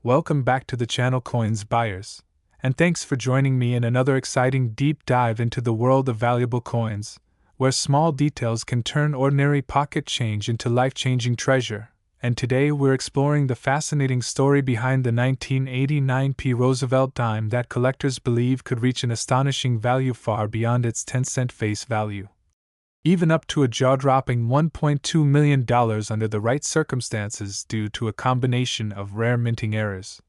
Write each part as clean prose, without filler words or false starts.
Welcome back to the channel Coins Buyers, and thanks for joining me in another exciting deep dive into the world of valuable coins, where small details can turn ordinary pocket change into life-changing treasure. And today we're exploring the fascinating story behind the 1989 P. Roosevelt dime that collectors believe could reach an astonishing value far beyond its 10-cent face value, even up to a jaw-dropping $1.2 million under the right circumstances due to a combination of rare minting errors,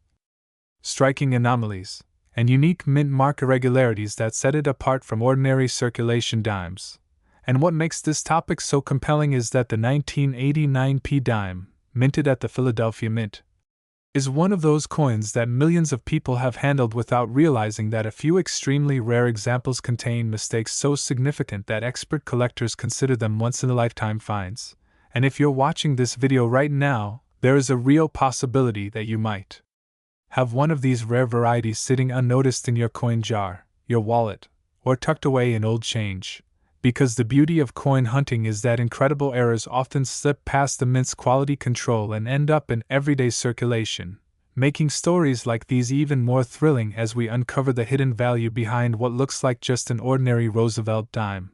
striking anomalies, and unique mint mark irregularities that set it apart from ordinary circulation dimes. And what makes this topic so compelling is that the 1989 P dime, minted at the Philadelphia Mint, is one of those coins that millions of people have handled without realizing that a few extremely rare examples contain mistakes so significant that expert collectors consider them once-in-a-lifetime finds. And if you're watching this video right now, there is a real possibility that you might have one of these rare varieties sitting unnoticed in your coin jar, your wallet, or tucked away in old change. Because the beauty of coin hunting is that incredible errors often slip past the mint's quality control and end up in everyday circulation, making stories like these even more thrilling as we uncover the hidden value behind what looks like just an ordinary Roosevelt dime.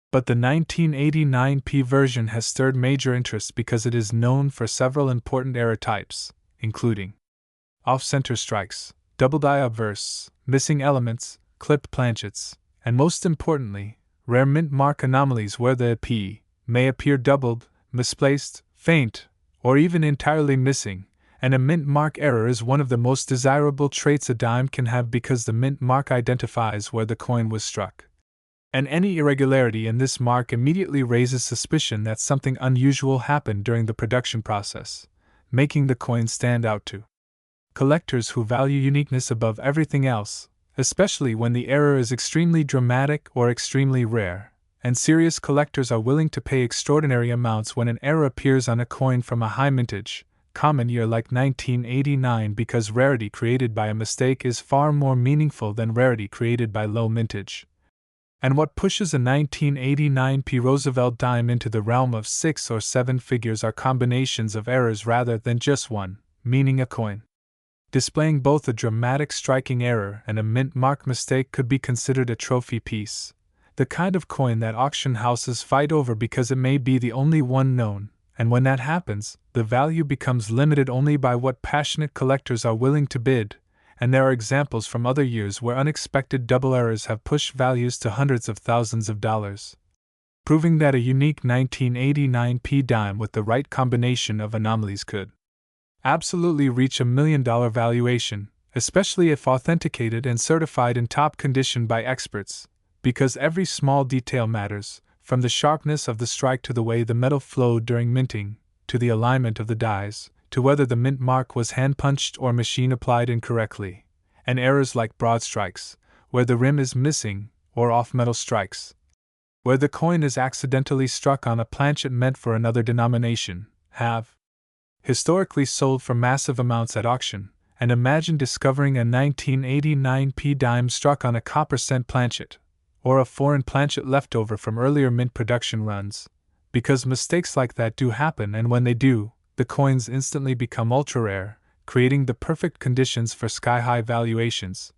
But the 1989 P version has stirred major interest because it is known for several important error types, including off-center strikes, double-die obverse, missing elements, clipped planchets, and most importantly, rare mint mark anomalies where the P may appear doubled, misplaced, faint, or even entirely missing, and a mint mark error is one of the most desirable traits a dime can have because the mint mark identifies where the coin was struck. And any irregularity in this mark immediately raises suspicion that something unusual happened during the production process, making the coin stand out to collectors who value uniqueness above everything else, especially when the error is extremely dramatic or extremely rare, and serious collectors are willing to pay extraordinary amounts when an error appears on a coin from a high mintage, common year like 1989 because rarity created by a mistake is far more meaningful than rarity created by low mintage. And what pushes a 1989 P. Roosevelt dime into the realm of 6 or 7 figures are combinations of errors rather than just one, meaning a coin displaying both a dramatic striking error and a mint mark mistake could be considered a trophy piece, the kind of coin that auction houses fight over because it may be the only one known, and when that happens, the value becomes limited only by what passionate collectors are willing to bid, and there are examples from other years where unexpected double errors have pushed values to hundreds of thousands of dollars, proving that a unique 1989 P dime with the right combination of anomalies could absolutely reach $1 million valuation, especially if authenticated and certified in top condition by experts, because every small detail matters, from the sharpness of the strike to the way the metal flowed during minting, to the alignment of the dies, to whether the mint mark was hand-punched or machine-applied incorrectly, and errors like broad strikes, where the rim is missing, or off-metal strikes, where the coin is accidentally struck on a planchet meant for another denomination, have historically sold for massive amounts at auction, and imagine discovering a 1989 P dime struck on a copper cent planchet, or a foreign planchet leftover from earlier mint production runs, because mistakes like that do happen, and when they do, the coins instantly become ultra-rare, creating the perfect conditions for sky-high valuations.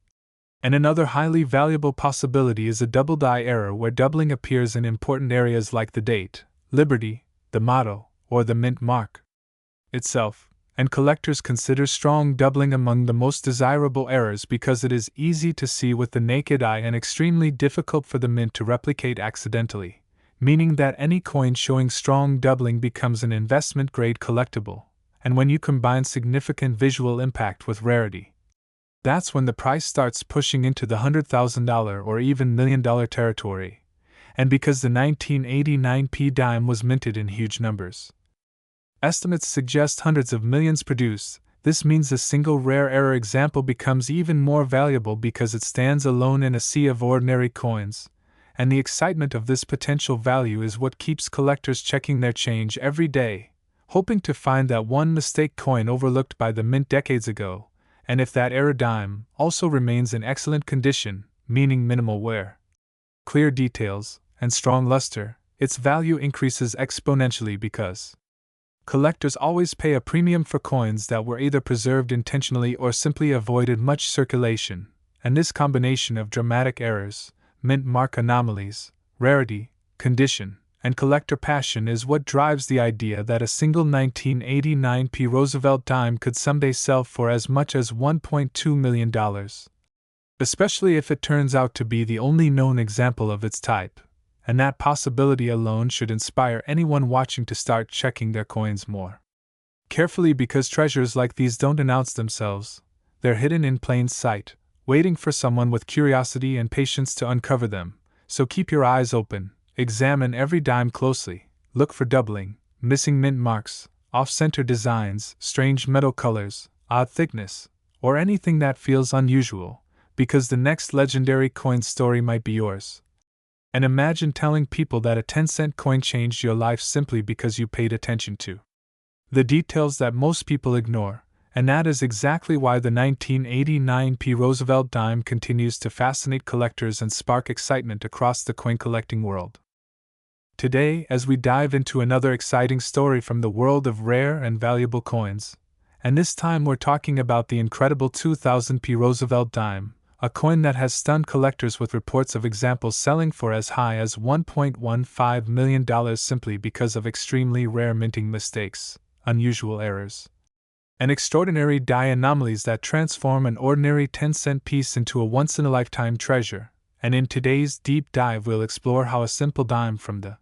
And another highly valuable possibility is a double-die error where doubling appears in important areas like the date, Liberty, the motto, or the mint mark itself, and collectors consider strong doubling among the most desirable errors because it is easy to see with the naked eye and extremely difficult for the mint to replicate accidentally, meaning that any coin showing strong doubling becomes an investment-grade collectible, and when you combine significant visual impact with rarity, that's when the price starts pushing into the $100,000 or even $1 million territory, and because the 1989 P dime was minted in huge numbers. Estimates suggest hundreds of millions produced. This means a single rare error example becomes even more valuable because it stands alone in a sea of ordinary coins, and the excitement of this potential value is what keeps collectors checking their change every day, hoping to find that one mistake coin overlooked by the mint decades ago, and if that error dime also remains in excellent condition, meaning minimal wear, clear details, and strong luster, its value increases exponentially because Collectors always pay a premium for coins that were either preserved intentionally or simply avoided much circulation, and this combination of dramatic errors, mint mark anomalies, rarity, condition, and collector passion is what drives the idea that a single 1989 P. Roosevelt dime could someday sell for as much as $1.2 million. Especially if it turns out to be the only known example of its type, and that possibility alone should inspire anyone watching to start checking their coins more carefully, because treasures like these don't announce themselves. They're hidden in plain sight, waiting for someone with curiosity and patience to uncover them. So keep your eyes open, examine every dime closely, look for doubling, missing mint marks, off-center designs, strange metal colors, odd thickness, or anything that feels unusual, because the next legendary coin story might be yours. And imagine telling people that a 10-cent coin changed your life simply because you paid attention to the details that most people ignore, and that is exactly why the 1989 P. Roosevelt dime continues to fascinate collectors and spark excitement across the coin collecting world. Today, as we dive into another exciting story from the world of rare and valuable coins, and this time we're talking about the incredible 2000 P. Roosevelt dime, a coin that has stunned collectors with reports of examples selling for as high as $1.15 million simply because of extremely rare minting mistakes, unusual errors, and extraordinary die anomalies that transform an ordinary 10-cent piece into a once-in-a-lifetime treasure. And in today's deep dive, we'll explore how a simple dime from the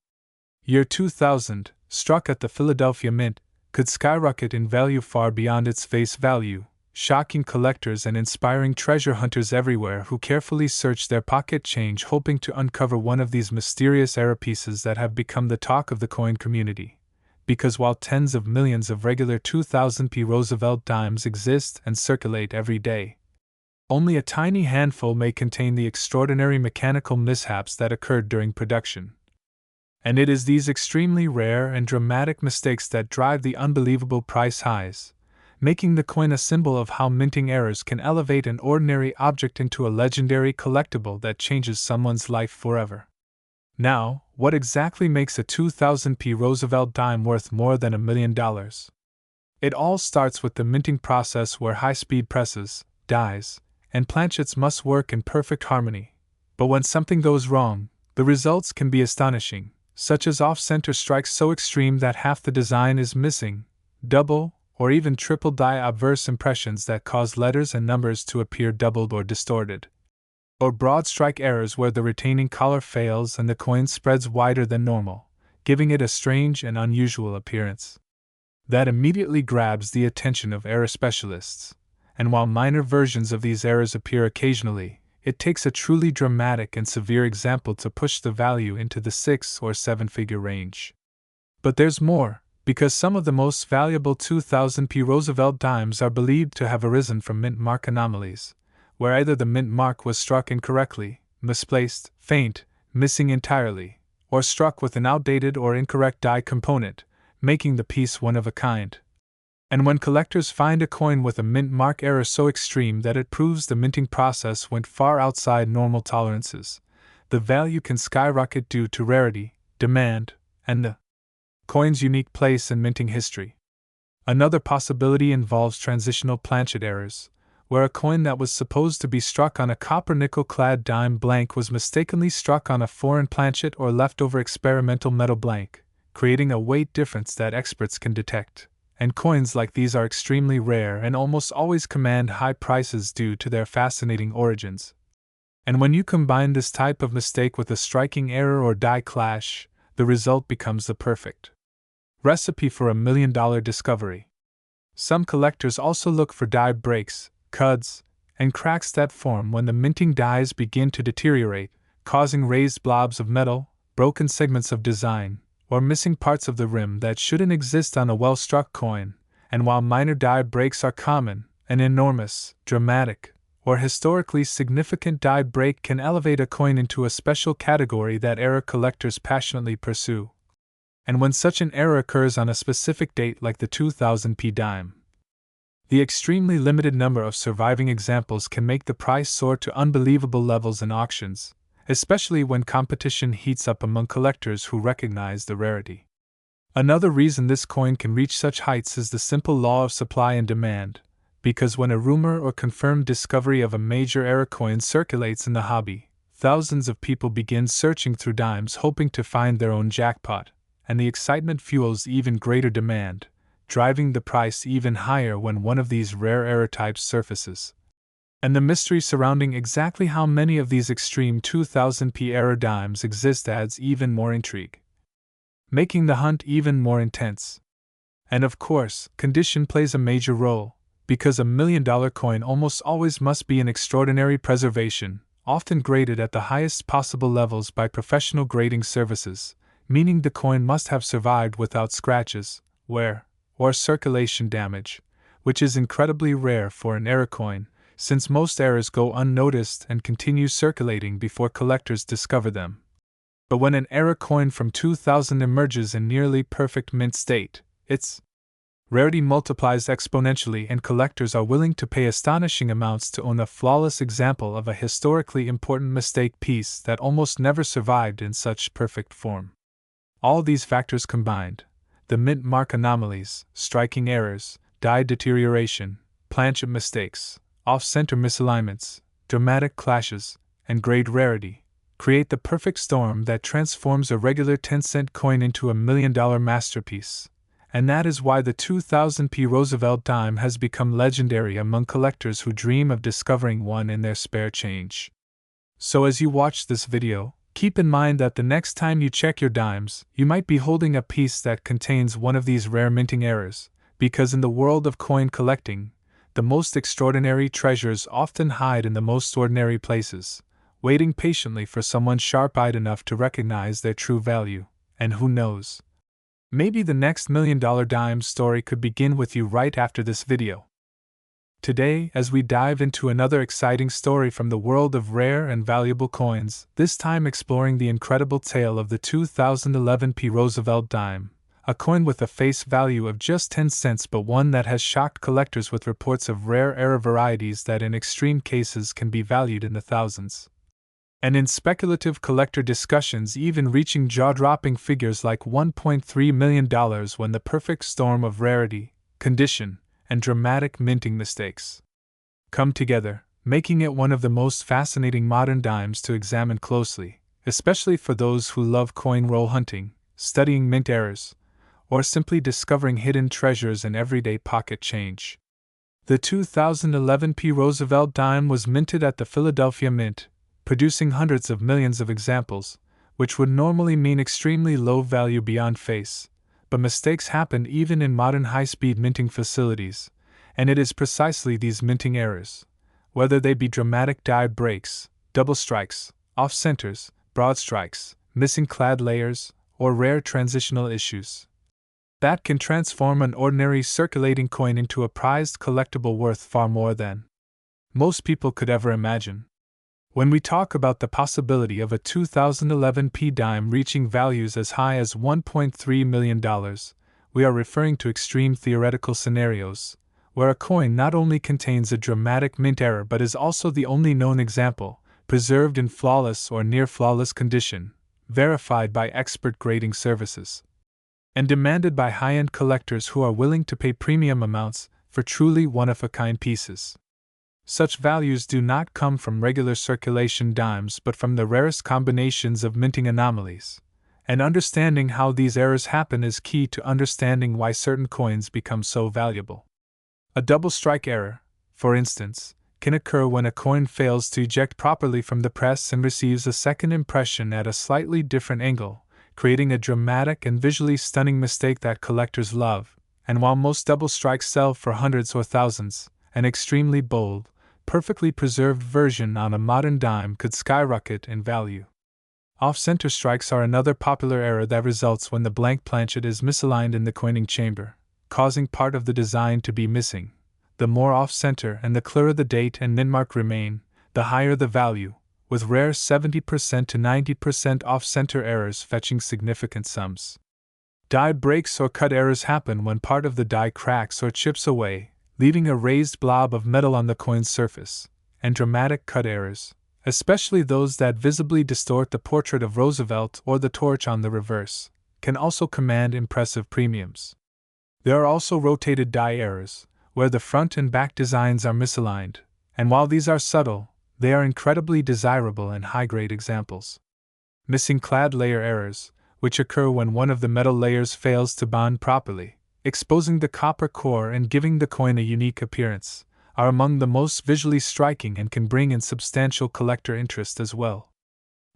year 2000, struck at the Philadelphia Mint, could skyrocket in value far beyond its face value, shocking collectors and inspiring treasure hunters everywhere who carefully search their pocket change hoping to uncover one of these mysterious error pieces that have become the talk of the coin community. Because while tens of millions of regular 2000 P. Roosevelt dimes exist and circulate every day, only a tiny handful may contain the extraordinary mechanical mishaps that occurred during production. And it is these extremely rare and dramatic mistakes that drive the unbelievable price highs, making the coin a symbol of how minting errors can elevate an ordinary object into a legendary collectible that changes someone's life forever. Now, what exactly makes a 2000 P. Roosevelt dime worth more than $1 million? It all starts with the minting process, where high-speed presses, dies, and planchets must work in perfect harmony. But when something goes wrong, the results can be astonishing, such as off-center strikes so extreme that half the design is missing, double or even triple die obverse impressions that cause letters and numbers to appear doubled or distorted, or broad strike errors where the retaining collar fails and the coin spreads wider than normal, giving it a strange and unusual appearance that immediately grabs the attention of error specialists. And while minor versions of these errors appear occasionally, it takes a truly dramatic and severe example to push the value into the 6- or 7-figure range. But there's more, because some of the most valuable 2000 P. Roosevelt dimes are believed to have arisen from mint mark anomalies, where either the mint mark was struck incorrectly, misplaced, faint, missing entirely, or struck with an outdated or incorrect die component, making the piece one of a kind. And when collectors find a coin with a mint mark error so extreme that it proves the minting process went far outside normal tolerances, the value can skyrocket due to rarity, demand, and the coin's unique place in minting history. Another possibility involves transitional planchet errors, where a coin that was supposed to be struck on a copper nickel-clad dime blank was mistakenly struck on a foreign planchet or leftover experimental metal blank, creating a weight difference that experts can detect. And coins like these are extremely rare and almost always command high prices due to their fascinating origins. And when you combine this type of mistake with a striking error or die clash, the result becomes the perfect recipe for $1 million discovery. Some collectors also look for die breaks, cuds, and cracks that form when the minting dies begin to deteriorate, causing raised blobs of metal, broken segments of design, or missing parts of the rim that shouldn't exist on a well-struck coin. And while minor die breaks are common, an enormous, dramatic, or historically significant die break can elevate a coin into a special category that error collectors passionately pursue. And when such an error occurs on a specific date like the 2000 P dime, the extremely limited number of surviving examples can make the price soar to unbelievable levels in auctions, especially when competition heats up among collectors who recognize the rarity. Another reason this coin can reach such heights is the simple law of supply and demand, because when a rumor or confirmed discovery of a major era coin circulates in the hobby, thousands of people begin searching through dimes hoping to find their own jackpot, and the excitement fuels even greater demand, driving the price even higher when one of these rare era types surfaces. And the mystery surrounding exactly how many of these extreme 2000p era dimes exist adds even more intrigue, making the hunt even more intense. And of course, condition plays a major role, because a $1 million coin almost always must be in extraordinary preservation, often graded at the highest possible levels by professional grading services, meaning the coin must have survived without scratches, wear, or circulation damage, which is incredibly rare for an era coin, since most errors go unnoticed and continue circulating before collectors discover them. But when an era coin from 2000 emerges in nearly perfect mint state, its rarity multiplies exponentially and collectors are willing to pay astonishing amounts to own a flawless example of a historically important mistake piece that almost never survived in such perfect form. All these factors combined, the mint mark anomalies, striking errors, die deterioration, planchet mistakes, off-center misalignments, dramatic clashes, and grade rarity, create the perfect storm that transforms a regular 10-cent coin into a $1 million masterpiece. And that is why the 2000p Roosevelt dime has become legendary among collectors who dream of discovering one in their spare change. So as you watch this video, keep in mind that the next time you check your dimes, you might be holding a piece that contains one of these rare minting errors, because in the world of coin collecting, the most extraordinary treasures often hide in the most ordinary places, waiting patiently for someone sharp-eyed enough to recognize their true value. And who knows? Maybe the next $1 million dime story could begin with you right after this video. Today, as we dive into another exciting story from the world of rare and valuable coins, this time exploring the incredible tale of the 2011p Roosevelt dime, a coin with a face value of just 10 cents but one that has shocked collectors with reports of rare era varieties that in extreme cases can be valued in the thousands. And in speculative collector discussions even reaching jaw-dropping figures like $1.3 million when the perfect storm of rarity, condition, and dramatic minting mistakes come together, making it one of the most fascinating modern dimes to examine closely, especially for those who love coin roll hunting, studying mint errors, or simply discovering hidden treasures in everyday pocket change. The 2011p Roosevelt dime was minted at the Philadelphia Mint, producing hundreds of millions of examples, which would normally mean extremely low value beyond face, but mistakes happen even in modern high-speed minting facilities, and it is precisely these minting errors, whether they be dramatic die breaks, double strikes, off-centers, broad strikes, missing clad layers, or rare transitional issues, that can transform an ordinary circulating coin into a prized collectible worth far more than most people could ever imagine. When we talk about the possibility of a 2011p dime reaching values as high as $1.3 million, we are referring to extreme theoretical scenarios, where a coin not only contains a dramatic mint error but is also the only known example, preserved in flawless or near-flawless condition, verified by expert grading services, and demanded by high-end collectors who are willing to pay premium amounts for truly one-of-a-kind pieces. Such values do not come from regular circulation dimes but from the rarest combinations of minting anomalies, and understanding how these errors happen is key to understanding why certain coins become so valuable. A double strike error, for instance, can occur when a coin fails to eject properly from the press and receives a second impression at a slightly different angle, creating a dramatic and visually stunning mistake that collectors love. And while most double strikes sell for hundreds or thousands, an extremely bold, perfectly preserved version on a modern dime could skyrocket in value. Off-center strikes are another popular error that results when the blank planchet is misaligned in the coining chamber, causing part of the design to be missing. The more off-center and the clearer the date and mint mark remain, the higher the value, with rare 70% to 90% off-center errors fetching significant sums. Die breaks or cut errors happen when part of the die cracks or chips away, leaving a raised blob of metal on the coin's surface, and dramatic cut errors, especially those that visibly distort the portrait of Roosevelt or the torch on the reverse, can also command impressive premiums. There are also rotated die errors, where the front and back designs are misaligned, and while these are subtle, they are incredibly desirable and high-grade examples. Missing clad layer errors, which occur when one of the metal layers fails to bond properly, exposing the copper core and giving the coin a unique appearance, are among the most visually striking and can bring in substantial collector interest as well.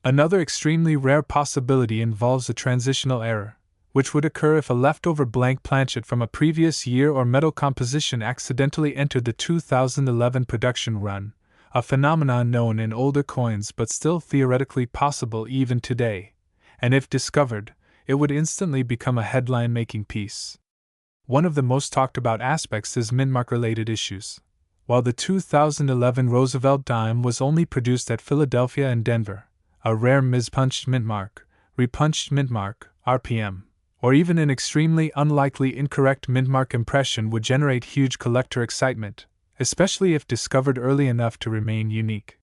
Another extremely rare possibility involves a transitional error, which would occur if a leftover blank planchet from a previous year or metal composition accidentally entered the 2011 production run, a phenomenon known in older coins but still theoretically possible even today, and if discovered, it would instantly become a headline-making piece. One of the most talked about aspects is mintmark-related issues. While the 2011 Roosevelt dime was only produced at Philadelphia and Denver, a rare mispunched mintmark, repunched mintmark, RPM, or even an extremely unlikely incorrect mintmark impression would generate huge collector excitement, especially if discovered early enough to remain unique.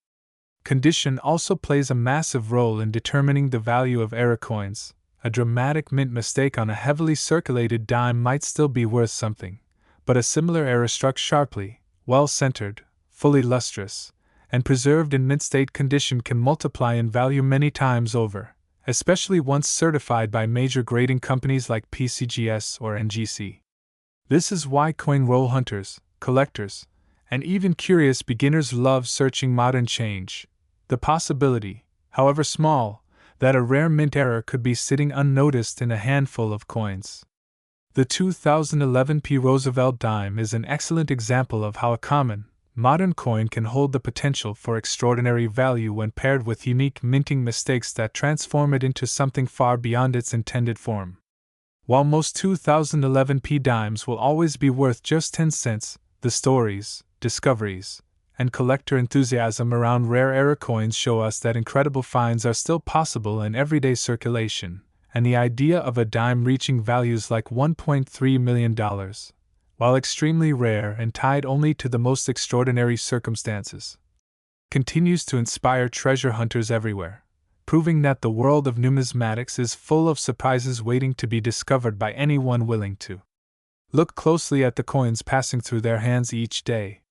Condition also plays a massive role in determining the value of error coins. A dramatic mint mistake on a heavily circulated dime might still be worth something, but a similar error struck sharply, well-centered, fully lustrous, and preserved in mint-state condition can multiply in value many times over, especially once certified by major grading companies like PCGS or NGC. This is why coin roll hunters, collectors, and even curious beginners love searching modern change. The possibility, however small, that a rare mint error could be sitting unnoticed in a handful of coins. The 2011 P. Roosevelt dime is an excellent example of how a common, modern coin can hold the potential for extraordinary value when paired with unique minting mistakes that transform it into something far beyond its intended form. While most 2011 P dimes will always be worth just 10 cents, the stories, discoveries, and collector enthusiasm around rare error coins show us that incredible finds are still possible in everyday circulation, and the idea of a dime reaching values like $1.3 million, while extremely rare and tied only to the most extraordinary circumstances, continues to inspire treasure hunters everywhere, proving that the world of numismatics is full of surprises waiting to be discovered by anyone willing to look closely at the coins passing through their hands each day.